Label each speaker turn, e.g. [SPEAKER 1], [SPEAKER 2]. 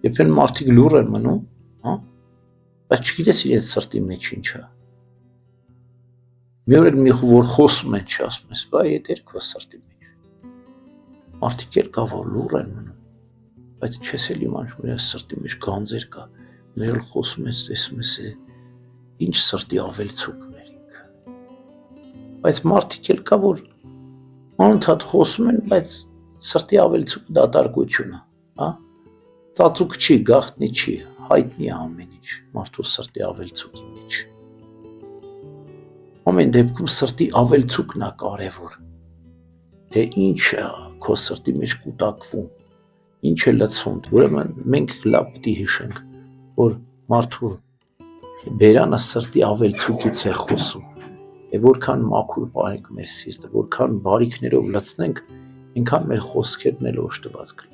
[SPEAKER 1] Երբեմն մարդիկ լուռ են մնում, հա, բայց չգիտես իրենց սրտի մեջ ինչ է։ Մի օր էլ մի որ խոսում են, չասում ես, բայ էդ քո սրտի մեջ։ Մարդիկ էլ կա որ լուռ են մնում, բայց չես էլ իմանում իրենց սրտի մեջ գանձեր կա։ Մեր էլ խոսում ես, տեսում ես, ինչ սրտի ավելցուկներ ինքը։ Բայց մարդիկ էլ կա որ անընդհատ խոսում են, բայց սրտի ավելցուկ դատարկությունը, հա։ Ծածուկ չի, գաղտնի չի, հայտնի է ամեն ինչ մարդու սրտի ավելցուկի մեջ։ Ամեն դեպքում սրտի ավելցուկն է կարևոր, թե ինչ է քո սրտի մեջ կուտակվում, ինչ է լցվում։ Ուրեմն մենք լավ պետք է հիշենք, որ մարդու բերանը սրտի ավելցուկից է խոսում, եւ որքան մաքուր պահենք մեր սիրտը, որքան բարիքներով լցնենք, այնքան մեր խոսքերն էլ օժտված կլինեն։